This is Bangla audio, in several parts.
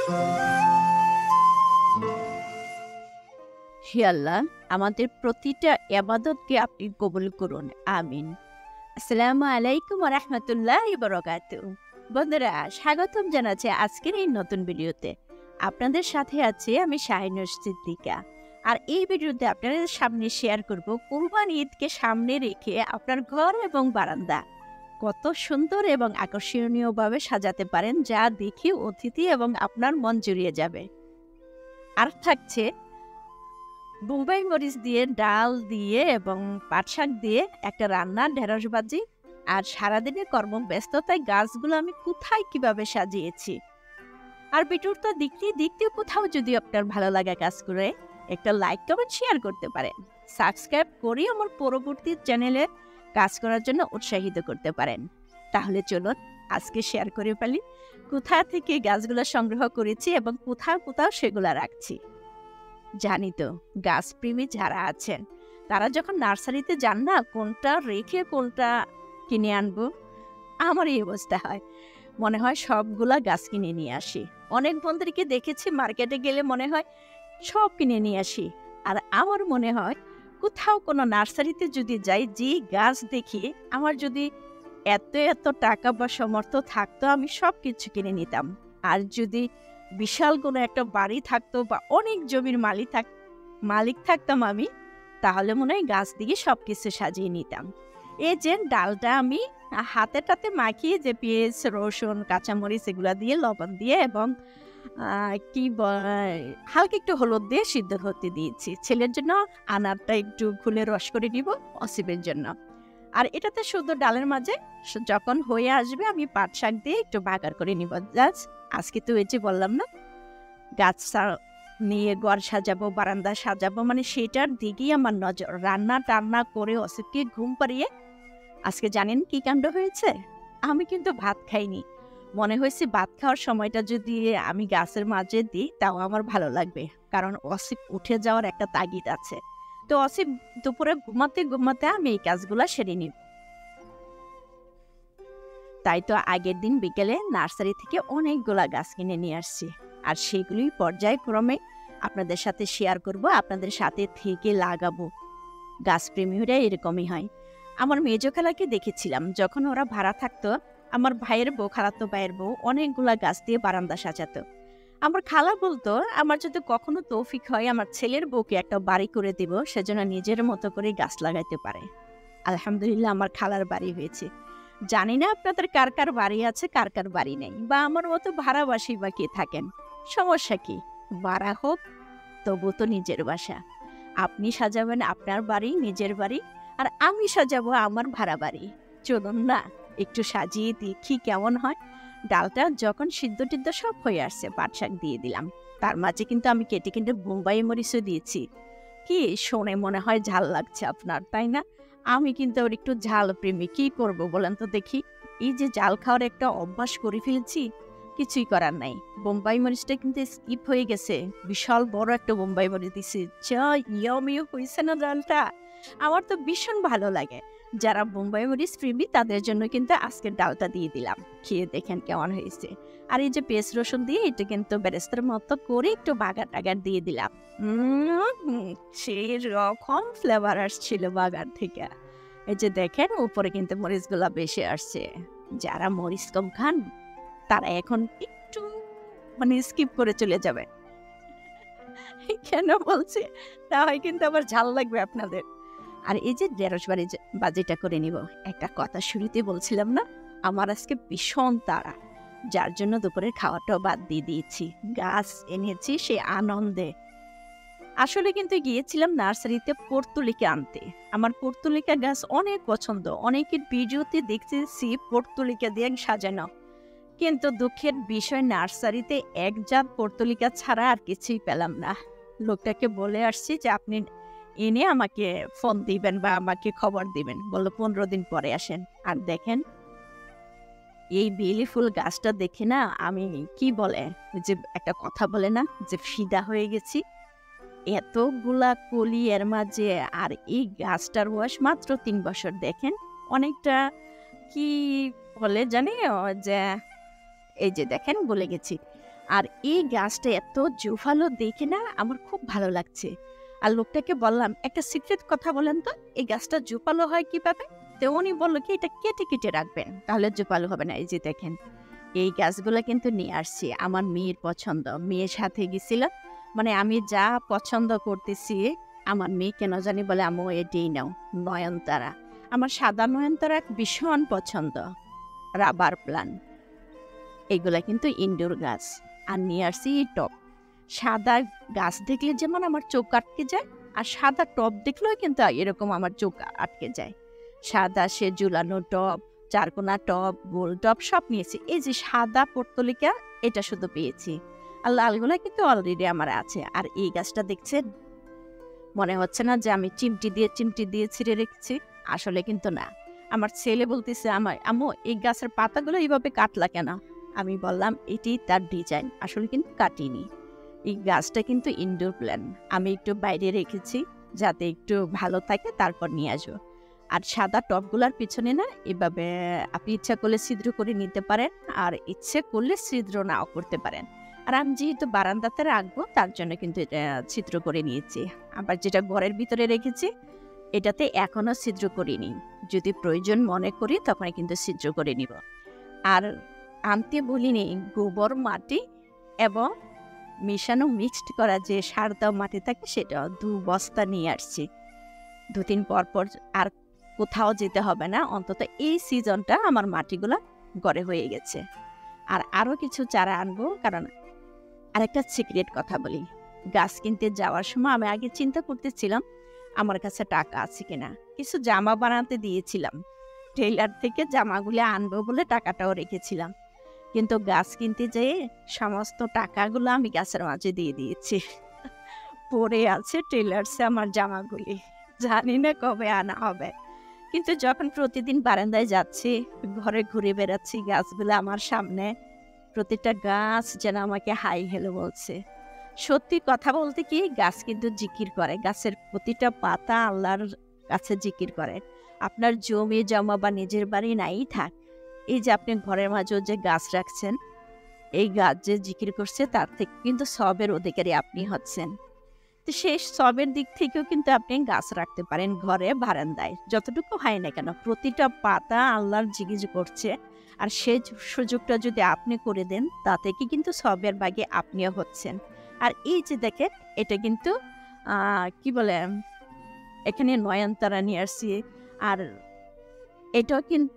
হে আল্লাহ, আমাদের প্রতিটা ইবাদতকে আপনি কবুল করুন, আমিন। আসসালামু আলাইকুম ওয়া রাহমাতুল্লাহি ওয়া বারাকাতুহু। বন্ধুরা, স্বাগতম জানাচ্ছি আজকের এই নতুন ভিডিওতে। আপনাদের সাথে আছি আমি শাহিনুর সিদ্দিকা। আর এই ভিডিওতে আপনাদের সামনে শেয়ার করব কুরবানি ঈদকে সামনে রেখে আপনার ঘর এবং বারান্দা কত সুন্দর এবং আকর্ষণীয়ভাবে সাজাতে পারেন, যা দেখে অতিথি এবং আপনার মন জুড়িয়ে যাবে। আর থাকছে বোম্বাই মরিচ দিয়ে, ডাল দিয়ে এবং পাট শাক দিয়ে একটা রান্না, ঢেঁড়স ভাজি। আর সারাদিনের কর্মব্যস্ততায় গাছগুলো আমি কোথায় কিভাবে সাজিয়েছি। আর ভিডিওটা দেখতে দেখতে কোথাও যদি আপনার ভালো লাগা কাজ করে, একটা লাইক কমেন্ট শেয়ার করতে পারেন। সাবস্ক্রাইব করে আমার পরবর্তী চ্যানেলে কাজ করার জন্য উৎসাহিত করতে পারেন। তাহলে চলুন আজকে শেয়ার করে ফেলি কোথা থেকে গাছগুলো সংগ্রহ করেছি এবং কোথাও কোথাও সেগুলো রাখছি। জানি তো গাছপ্রেমী যারা আছেন তারা যখন নার্সারিতে যান না, কোনটা রেখে কোনটা কিনে আনবো, আমার এই অবস্থা হয়। মনে হয় সবগুলা গাছ কিনে নিয়ে আসি। অনেক বন্ধুদেরকে দেখেছি মার্কেটে গেলে মনে হয় সব কিনে নিয়ে আসি। আর আমার মনে হয় কোথাও কোনো নার্সারিতে যদি যাই, যে গাছ দেখি, আমার যদি এত এত টাকা বা সামর্থ্য থাকতো আমি সব কিছু কিনে নিতাম। আর যদি বিশাল কোনো একটা বাড়ি থাকতো বা অনেক জমির মালিক থাকতাম আমি, তাহলে মনে হয় গাছ দিয়ে সব কিছু সাজিয়ে নিতাম। এই যে ডালটা আমি হাতে মাখিয়ে, যে পেঁয়াজ, রসুন, কাঁচামরিচ এগুলো দিয়ে, লবণ দিয়ে এবং হালকা একটু হলুদ দিয়ে সিদ্ধ হতে দিয়েছি। ছেলের জন্য আনারটা একটু খুলে রস করে নিব, অসিবের জন্য। আর এটাতে শুধু ডালের মাঝে যখন হয়ে আসবে আমি পাট শাক দিয়ে একটু বাগার করে নিব। আজকে তো এই যে বললাম না, গাছ নিয়ে ঘর সাজাবো, বারান্দা সাজাবো, মানে সেটার দিকেই আমার নজর। রান্না টান্না করে অসিবকে ঘুম পাড়িয়ে আজকে জানেন কি কাণ্ড হয়েছে? আমি কিন্তু ভাত খাইনি। মনে হয়েছে ভাত খাওয়ার সময়টা যদি আমি গাছের মাঝে দিই তাও আমার ভালো লাগবে, কারণ অসিব উঠে যাওয়ার একটা তাগিদ আছে। তো অসিব দুপুরে ঘুমাতে ঘুমাতে আমি এই কাজগুলা সেরে নিব। তাই তো আগের দিন বিকেলে নার্সারি থেকে অনেকগুলা গাছ কিনে নিয়ে আসছি। আর সেগুলি পর্যায়ক্রমে আপনাদের সাথে শেয়ার করব, আপনাদের সাথে থেকে লাগাবো। গাছপ্রেমীরা এরকমই হয়। আমার মেজো খালাকে দেখেছিলাম যখন ওরা ভাড়া থাকতো, আমার ভাইয়ের বউ, খালাতো ভাইয়ের বউ অনেকগুলা গাছ দিয়ে বারান্দা সাজাতো। আমার খালা বলতো আমার যদি কখনো তৌফিক হয় আমার ছেলের বউকে একটা বাড়ি করে দিব, সেজন্য নিজের মতো করে গাছ লাগাইতে পারে। আলহামদুলিল্লাহ আমার খালার বাড়ি হয়েছে। জানি না আপনাদের কার কার বাড়ি আছে, কার কার বাড়ি নেই, বা আমার মতো ভাড়াবাসী বা কে থাকেন। সমস্যা কি? ভাড়া হোক, তবু তো নিজের বাসা। আপনি সাজাবেন আপনার বাড়ি, নিজের বাড়ি, আর আমি সাজাবো আমার ভাড়া বাড়ি। চলুন না একটু সাজিয়ে দেখি কেমন হয়। ডালটা যখন সিদ্ধ টিদ্ধ সব হয়ে আসছে, পাট শাক দিয়ে দিলাম। তার মাঝে কিন্তু আমি কেটে কেটে বোম্বাই মরিচও দিয়েছি। কি শুনে মনে হয় ঝাল লাগছে আপনার, তাই না? আমি কিন্তু ওর একটু ঝাল প্রেমী। কি করব বলেন তো দেখি? এই যে ঝাল খাওয়ার একটা অভ্যাস করে ফেলছি, কিছুই করার নাই। বোম্বাই মরিচটা কিন্তু স্কিপ হয়ে গেছে। বিশাল বড় একটা বোম্বাই মরিচ দিছি। যা ইয়ামিও হয়েছে না ডালটা, আমার তো ভীষণ ভালো লাগে। যারা বোম্বাই মরিচ প্রেমী তাদের জন্য কিন্তু আজকের ডালটা দিয়ে দিলাম। খেয়ে দেখেন কেমন হয়েছে। আর এই যে পেঁয়াজ রসুন দিয়ে এটা কিন্তু বেরেস্তার মতো করে একটু বাগার টাগার দিয়ে দিলাম। সেই রকম ফ্লেভার আসছিল বাগার থেকে। এই যে দেখেন উপরে কিন্তু মরিচগুলা বেশি আসছে। যারা মরিচ কম খান তারা এখন একটু মানে স্কিপ করে চলে যাবে। কেন বলছি? না হয় কিন্তু আবার ঝাল লাগবে আপনাদের। আর এই যে ঢেঁড়স বাজিটা করে নিব। একটা কথা শুরুতে বলছিলাম না, আমার আজকে ভীষণ তাড়া, যার জন্য দুপুরের খাওয়াটাও বাদ দিয়ে দিয়েছি। গাছ এনেছি সে আনন্দে। আসলে কিন্তু গিয়েছিলাম নার্সারিতে পর্তুলিকা আনতে। আমার পর্তুলিকা গাছ অনেক পছন্দ। অনেকের ভিডিওতে দেখতেছি পর্তুলিকা দিয়ে সাজানো, কিন্তু দুঃখের বিষয় নার্সারিতে এক জাত পর্তুলিকা ছাড়া আর কিছুই পেলাম না। লোকটাকে বলে আসছি যে আপনি এনে আমাকে ফোন দিবেন বা আমাকে খবর দিবেন। বললো 15 দিন পরে আসেন। আর দেখেন এই বেলি ফুল গাছটা দেখে না আমি কি বলে, যে একটা কথা বলে না যে ফিদা হয়ে গেছি। এতগুলা কলি এর মাঝে, আর এই গাছটার বয়স মাত্র 3 বছর। দেখেন অনেকটা কি বলে জানি, যে এই যে দেখেন বলে গেছি, আর এই গাছটা এত জোফালো দেখে না আমার খুব ভালো লাগছে। আর লোকটাকে বললাম, একটা সিক্রেট কথা বলেন তো, এই গাছটা জোপালো হয় কিভাবে? তো উনি বললো কি, এটা কেটে কেটে রাখবেন, তাহলে জোপালো হবে না। এই যে দেখেন, এই গাছগুলো কিন্তু নিয়ে আসছি, আমার মেয়ের পছন্দ। মেয়ের সাথে গেছিলাম, মানে আমি যা পছন্দ করতেছি, আমার মেয়ে কেন জানি বলে আম্মু এটাই নাও, নয়নতারা। আমার সাদা নয়নতারা ভীষণ পছন্দ। রাবার প্লান্ট, এগুলা কিন্তু ইনডোর গাছ। আর নিয়ে আসছি এই টব। সাদা গাছ দেখলে যেমন আমার চোখ আটকে যায়, আর সাদা টব দেখলেও কিন্তু এরকম আমার চোখ আটকে যায়। সাদা সে ঝুলানো টব, চারকোনা টব, গোল টব সব নিয়েছি। এই যে সাদা পর্তলিকা, এটা শুধু পেয়েছি। আর লালগুলা কিন্তু অলরেডি আমার আছে। আর এই গাছটা দেখছেন, মনে হচ্ছে না যে আমি চিমটি দিয়ে ছিঁড়ে রেখেছি? আসলে কিন্তু না। আমার ছেলে বলতেছে, আমার আম্মু এই গাছের পাতাগুলো এইভাবে কাটলা কেন? আমি বললাম এটি তার ডিজাইন, আসলে কিন্তু কাটিনি। এই গাছটা কিন্তু ইনডোর প্ল্যান্ট, আমি একটু বাইরে রেখেছি যাতে একটু ভালো থাকে, তারপর নিয়ে আসবো। আর সাদা টবগুলার পিছনে না এভাবে আপনি ইচ্ছা করলে ছিদ্র করে নিতে পারেন, আর ইচ্ছে করলে ছিদ্র নাও করতে পারেন। আর আমি যেহেতু বারান্দাতে রাখবো, তার জন্য কিন্তু এটা ছিদ্র করে নিয়েছি। আবার যেটা ঘরের ভিতরে রেখেছি, এটাতে এখনো ছিদ্র করিনি। যদি প্রয়োজন মনে করি তখন কিন্তু ছিদ্র করে নিব। আর আনতে বলিনি গোবর মাটি এবং মিশানো মিক্সড করা যে সার দাও মাটি থাকে, সেটা 2 বস্তা নিয়ে আসছি। 2-3 পর পর আর কোথাও যেতে হবে না, অন্তত এই সিজনটা আমার মাটিগুলা গড়ে হয়ে গেছে। আর আরও কিছু চারা আনবো, কারণ আরেকটা সিক্রেট কথা বলি। গাছ কিনতে যাওয়ার সময় আমি আগে চিন্তা করতেছিলাম আমার কাছে টাকা আছে কিনা। কিছু জামা বানাতে দিয়েছিলাম, টেইলার থেকে জামাগুলো আনবো বলে টাকাটাও রেখেছিলাম। কিন্তু গাছ কিনতে যেয়ে সমস্ত টাকাগুলো আমি গাছের মাঝে দিয়ে দিয়েছি। পড়ে আছে টেইলার্সে আমার জামাগুলি, জানি না কবে আনা হবে। কিন্তু যখন প্রতিদিন বারান্দায় যাচ্ছি, ঘরে ঘুরে বেড়াচ্ছি, গাছগুলো আমার সামনে, প্রতিটা গাছ যেন আমাকে হাই হেলো বলছে। সত্যি কথা বলতে কি, গাছ কিন্তু জিকির করে, গাছের প্রতিটা পাতা আল্লাহর কাছে জিকির করে। আপনার জমি জমা বা নিজের বাড়ি নাই থাক, এই যে আপনি ঘরের মাঝেও যে গাছ রাখছেন, এই গাছ যে জিকির করছে, তার থেকে কিন্তু সবের অধিকারী আপনি হচ্ছেন। তো সেই সবের দিক থেকেও কিন্তু আপনি গাছ রাখতে পারেন ঘরে, বারান্দায়, যতটুকু হয় না কেন, প্রতিটা পাতা আল্লাহর জিকির করছে। আর সেই সুযোগটা যদি আপনি করে দেন, তাতে কি কিন্তু সবের ভাগে আপনিও হচ্ছেন। আর এই যে দেখেন, এটা কিন্তু কি বলে, এখানে নয়নতারা নিয়ে আসছি। আর এটাও কিন্তু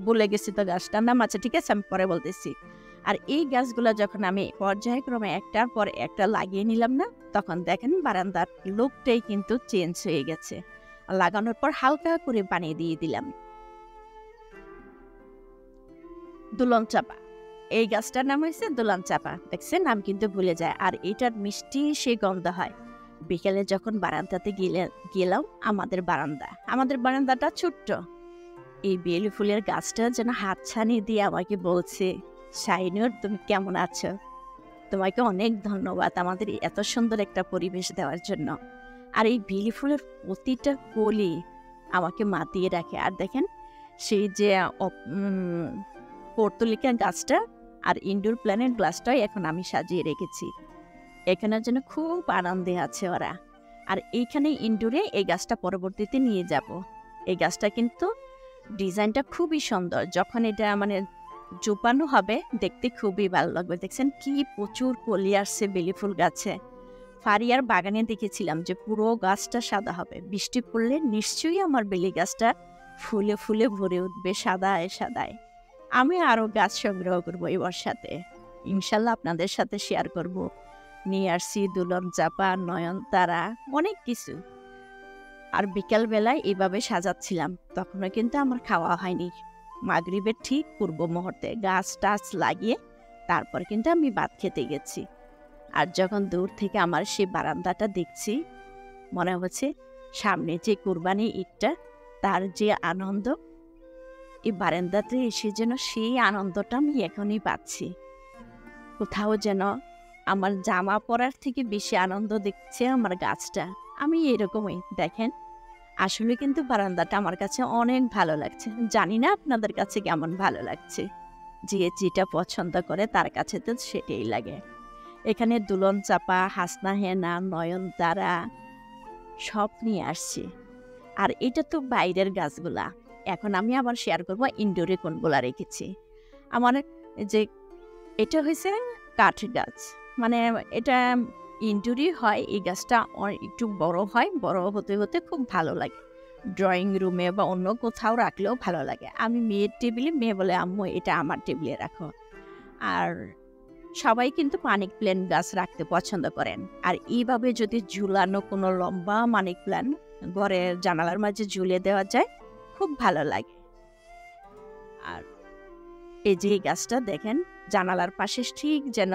বলে গেছি তো গাছটার নাম, আচ্ছা ঠিক আছে আমি পরে বলতেছি। আর এই গাছগুলো যখন আমি পর্যায়ক্রমে একটার পর একটা লাগিয়ে নিলাম না, তখন দেখেন বারান্দার লুকটাই কিন্তু চেঞ্জ হয়ে গেছে। লাগানোর পর হালকা করে পানি দিয়ে দিলাম। দুলন চাপা, এই গাছটার নাম হয়েছে দুলন চাপা, দেখছেন নাম কিন্তু ভুলে যায়। আর এটার মিষ্টি সে গন্ধ হয়। বিকেলে যখন বারান্দাতে গেলাম, আমাদের বারান্দাটা ছোট্ট, এই বেলি ফুলের গাছটা যেন হাতছানি দিয়ে আমাকে বলছে, শাহিনুর তুমি কেমন আছো? তোমাকে অনেক ধন্যবাদ আমাদের এত সুন্দর একটা পরিবেশ দেওয়ার জন্য। আর এই বেলি ফুলের প্রতিটা কলি আমাকে মাতিয়ে রাখে। আর দেখেন, সেই যে পর্তুলিকা গাছটা আর ইনডোর প্ল্যান্টের গ্লাসটাই এখন আমি সাজিয়ে রেখেছি। এখানের জন্য খুব আনন্দে আছে ওরা। আর এইখানে ইনডোরে এই গাছটা পরবর্তীতে নিয়ে যাব। এই গাছটা কিন্তু ডিজাইনটা খুবই সুন্দর, যখন এটা মানে জোপানো হবে দেখতে খুবই ভালো লাগবে। দেখছেন কি প্রচুর কলি আসছে বেলি ফুল গাছে। ফারিয়ার বাগানে দেখেছিলাম যে পুরো গাছটা সাদা হবে, বৃষ্টি পড়লে নিশ্চয়ই আমার বেলি গাছটা ফুলে ফুলে ভরে উঠবে সাদায় সাদায়। আমি আরও গাছ সংগ্রহ করবো এই বর্ষাতে, ইনশাল্লাহ আপনাদের সাথে শেয়ার করব। নিয়ে আসছি দুলন চাপা, নয়নতারা, অনেক কিছু। আর বিকালবেলায় এইভাবে সাজাচ্ছিলাম, তখনও কিন্তু আমার খাওয়া হয়নি। মাগরিবের ঠিক পূর্ব মুহূর্তে গাছ টাছ লাগিয়ে তারপর কিন্তু আমি ভাত খেতে গেছি। আর যখন দূর থেকে আমার সেই বারান্দাটা দেখছি, মনে হচ্ছে সামনে যে কুরবানি ঈদটা, তার যে আনন্দ, এই বারান্দাতে এসে যেন সেই আনন্দটা আমি এখনই পাচ্ছি। কোথাও যেন আমার জামা পরার থেকে বেশি আনন্দ দেখছে আমার গাছটা। আমি এরকমই দেখেন, আসলে কিন্তু বারান্দাটা আমার কাছে অনেক ভালো লাগছে। জানি না আপনাদের কাছে কেমন ভালো লাগছে। যে যেটা পছন্দ করে তার কাছে তো সেটাই লাগে। এখানে দুলন চাপা, হাসনা হেনা, নয়নতারা সব নিয়ে আসছি। আর এটা তো বাইরের গাছগুলা। এখন আমি আবার শেয়ার করব ইনডোরে কোনগুলা রেখেছি। আমার যে এটা হইছে কাঠ গাছ। মানে এটা ইনডোরই হয়। এই গাছটা একটু বড় হয়। বড় হতে, হতে খুব ভালো লাগে। ড্রয়িং রুমে বা অন্য কোথাও রাখলেও ভালো লাগে। আমি মেয়ের টেবিলে, মেয়ে বলে, "আম্মু এটা আমার টেবিলে রাখো।" আর সবাই কিন্তু মানি প্ল্যান্ট গাছ রাখতে পছন্দ করেন। আর এইভাবে যদি ঝুলানো কোনো লম্বা মানি প্ল্যান্ট ঘরের জানালার মাঝে ঝুলিয়ে দেওয়া যায়, খুব ভালো লাগে। আর এই যে এই গাছটা দেখেন, জানালার পাশে ঠিক যেন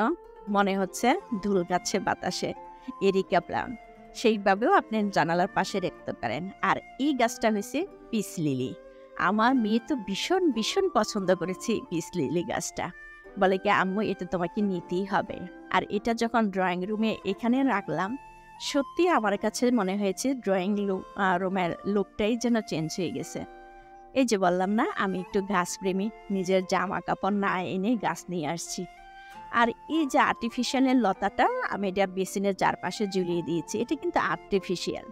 মনে হচ্ছে ধুল গাছে বাতাসে, এরিকা প্ল্যান্ট। সেইভাবেও আপনি জানালার পাশে রাখতে পারেন। আর এই গাছটা হয়েছে পিস লিলি। আমার মেয়ে তো ভীষণ ভীষণ পছন্দ করেছে এই পিস লিলি গাছটা। বলে কি, "আম্মু এটা তোমাকে নিতেই হবে।" আর এটা যখন ড্রয়িং রুমে এখানে রাখলাম, সত্যি আমার কাছে মনে হয়েছে ড্রয়িং রুমের লুকটাই যেন চেঞ্জ হয়ে গেছে। এই যে বললাম না, আমি একটু গাছপ্রেমী, নিজের জামা কাপড় না এনে গাছ নিয়ে আসছি। আর এই যে আর্টিফিশিয়ালের লতাটা আমি এটা বেসিনের চারপাশে ঝুলিয়ে দিয়েছি। এটা কিন্তু আর্টিফিশিয়াল।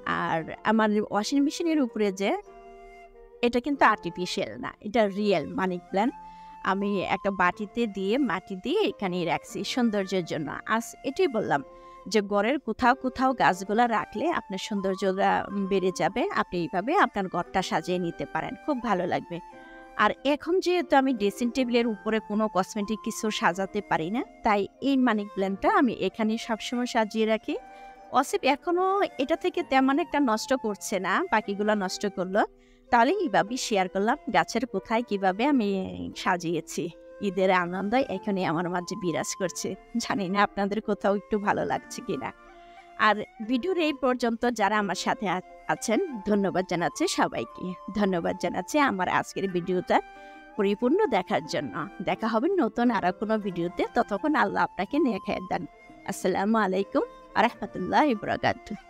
আর আমার ওয়াশিং মেশিনের উপরে যে, এটা কিন্তু আর্টিফিশিয়াল না, এটা রিয়েল মানি প্ল্যান্ট। আমি একটা বাটিতে দিয়ে মাটি দিয়ে এখানে রাখছি সৌন্দর্যের জন্য। আজ এটাই বললাম যে ঘরের কোথাও কোথাও গাছগুলা রাখলে আপনার সৌন্দর্যটা বেড়ে যাবে। আপনি এইভাবে আপনার ঘরটা সাজিয়ে নিতে পারেন, খুব ভালো লাগবে। আর এখন যেহেতু আমি ড্রেসিং টেবিলের উপরে কোনো কসমেটিক কিছু সাজাতে পারি না, তাই এই মানি প্ল্যান্টটা আমি এখানে সবসময় সাজিয়ে রাখি। অসিফ এখনও এটা থেকে তেমন একটা নষ্ট করছে না, বাকিগুলো নষ্ট করলো। তাহলে এইভাবেই শেয়ার করলাম গাছের কোথায় কিভাবে আমি সাজিয়েছি। ঈদের আনন্দ এখানে আমার মাঝে বিরাজ করছে। জানি না আপনাদের কোথাও একটু ভালো লাগছে কিনা। আর ভিডিওর এই পর্যন্ত যারা আমার সাথে আছেন, ধন্যবাদ জানাচ্ছি সবাইকে। ধন্যবাদ জানাচ্ছি আমার আজকের ভিডিওটা পরিপূর্ণ দেখার জন্য। দেখা হবে নতুন আরো কোনো ভিডিওতে। ততক্ষণ আল্লাহ আপনাকে নেক হায়াত দান। আসসালামু আলাইকুম ওয়া রাহমাতুল্লাহি ওয়া বারাকাতুহু।